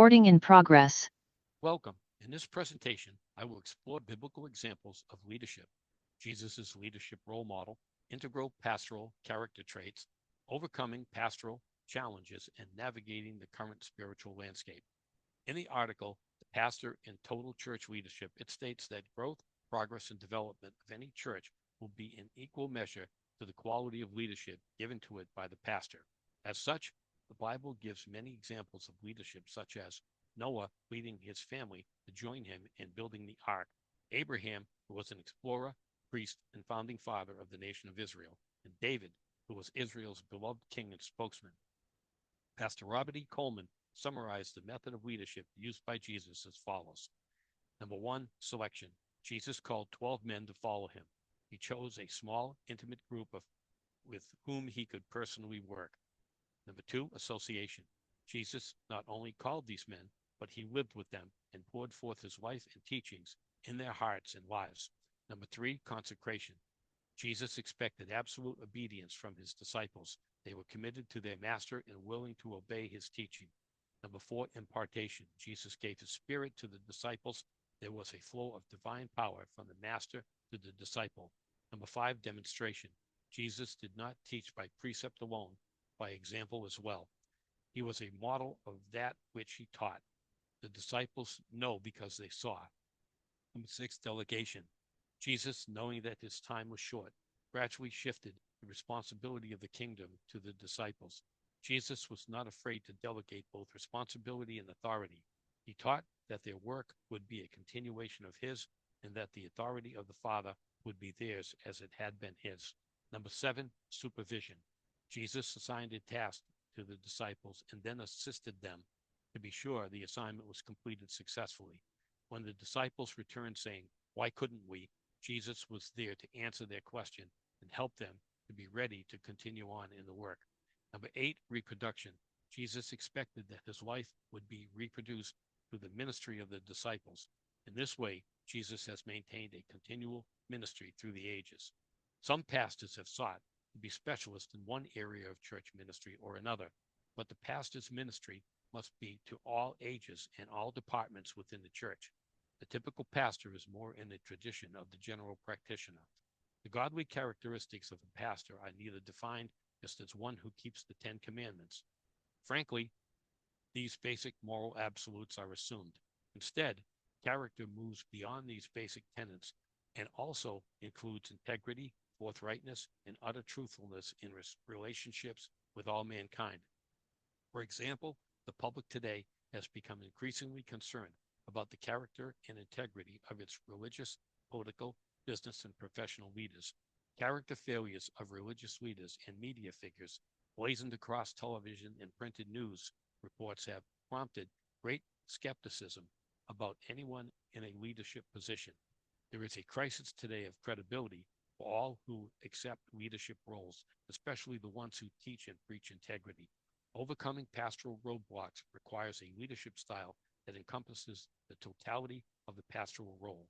Recording in progress. Welcome. In this presentation, I will explore biblical examples of leadership, Jesus' leadership role model, integral pastoral character traits, overcoming pastoral challenges, and navigating the current spiritual landscape. In the article, The Pastor in Total Church Leadership, it states that growth, progress, and development of any church will be in equal measure to the quality of leadership given to it by the pastor. As such, the Bible gives many examples of leadership, such as Noah leading his family to join him in building the ark, Abraham, who was an explorer, priest, and founding father of the nation of Israel, and David, who was Israel's beloved king and spokesman. Pastor Robert E. Coleman summarized the method of leadership used by Jesus as follows. Number one, selection. Jesus called 12 men to follow him. He chose a small, intimate group with whom he could personally work. Number two, association. Jesus not only called these men, but he lived with them and poured forth his life and teachings in their hearts and lives. Number three, consecration. Jesus expected absolute obedience from his disciples. They were committed to their master and willing to obey his teaching. Number four, impartation. Jesus gave his spirit to the disciples. There was a flow of divine power from the master to the disciple. Number five, demonstration. Jesus did not teach by precept alone, by example as well. He was a model of that which he taught. The disciples know because they saw. Number six, delegation. Jesus, knowing that his time was short, gradually shifted the responsibility of the kingdom to the disciples. Jesus was not afraid to delegate both responsibility and authority. He taught that their work would be a continuation of his and that the authority of the Father would be theirs as it had been his. Number seven, supervision. Jesus assigned a task to the disciples and then assisted them to be sure the assignment was completed successfully. When the disciples returned saying, "Why couldn't we?" Jesus was there to answer their question and help them to be ready to continue on in the work. Number eight, reproduction. Jesus expected that his life would be reproduced through the ministry of the disciples. In this way, Jesus has maintained a continual ministry through the ages. Some pastors have sought to be specialists in one area of church ministry or another, but the pastor's ministry must be to all ages and all departments within the church. The typical pastor is more in the tradition of the general practitioner. The godly characteristics of a pastor are neither defined just as one who keeps the Ten Commandments. Frankly, these basic moral absolutes are assumed. Instead, character moves beyond these basic tenets and also includes integrity, forthrightness, and utter truthfulness in relationships with all mankind. For example, the public today has become increasingly concerned about the character and integrity of its religious, political, business, and professional leaders. Character failures of religious leaders and media figures blazoned across television and printed news reports have prompted great skepticism about anyone in a leadership position. There is a crisis today of credibility for all who accept leadership roles, especially the ones who teach and preach integrity. Overcoming pastoral roadblocks requires a leadership style that encompasses the totality of the pastoral role.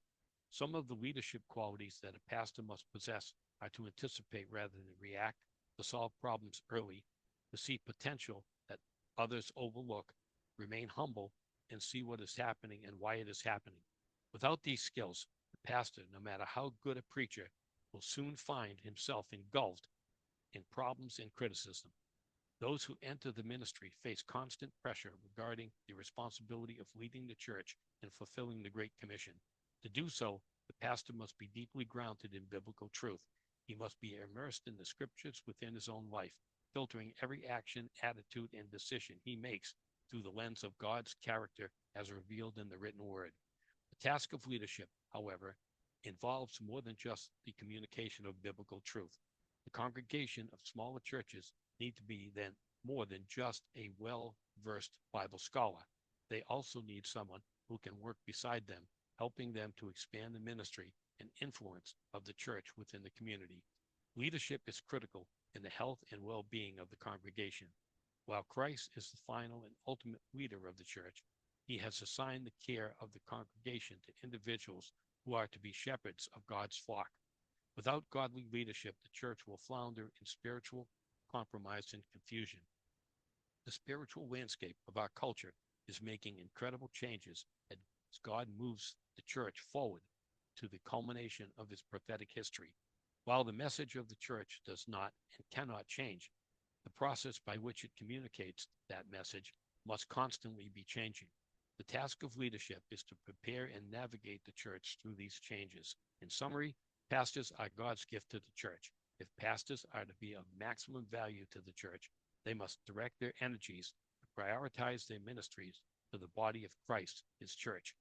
Some of the leadership qualities that a pastor must possess are to anticipate rather than react, to solve problems early, to see potential that others overlook, remain humble, and see what is happening and why it is happening. Without these skills, the pastor, no matter how good a preacher, will soon find himself engulfed in problems and criticism. Those who enter the ministry face constant pressure regarding the responsibility of leading the church and fulfilling the Great Commission. To do so, the pastor must be deeply grounded in biblical truth. He must be immersed in the scriptures within his own life, filtering every action, attitude, and decision he makes through the lens of God's character as revealed in the written word. The task of leadership, however, involves more than just the communication of biblical truth. The congregation of smaller churches need to be then more than just a well-versed Bible scholar. They also need someone who can work beside them, helping them to expand the ministry and influence of the church within the community. Leadership is critical in the health and well-being of the congregation. While Christ is the final and ultimate leader of the church, he has assigned the care of the congregation to individuals who are to be shepherds of God's flock. Without godly leadership, the church will flounder in spiritual compromise and confusion. The spiritual landscape of our culture is making incredible changes as God moves the church forward to the culmination of his prophetic history. While the message of the church does not and cannot change, the process by which it communicates that message must constantly be changing. The task of leadership is to prepare and navigate the church through these changes. In summary, pastors are God's gift to the church. If pastors are to be of maximum value to the church, they must direct their energies to prioritize their ministries to the body of Christ, his church.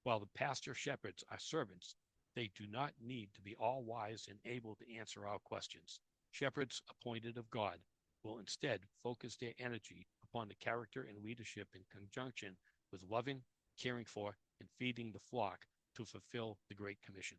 While the pastor shepherds are servants, they do not need to be all wise and able to answer our questions. Shepherds appointed of God will instead focus their energy upon the character and leadership in conjunction with loving, caring for, and feeding the flock to fulfill the Great Commission.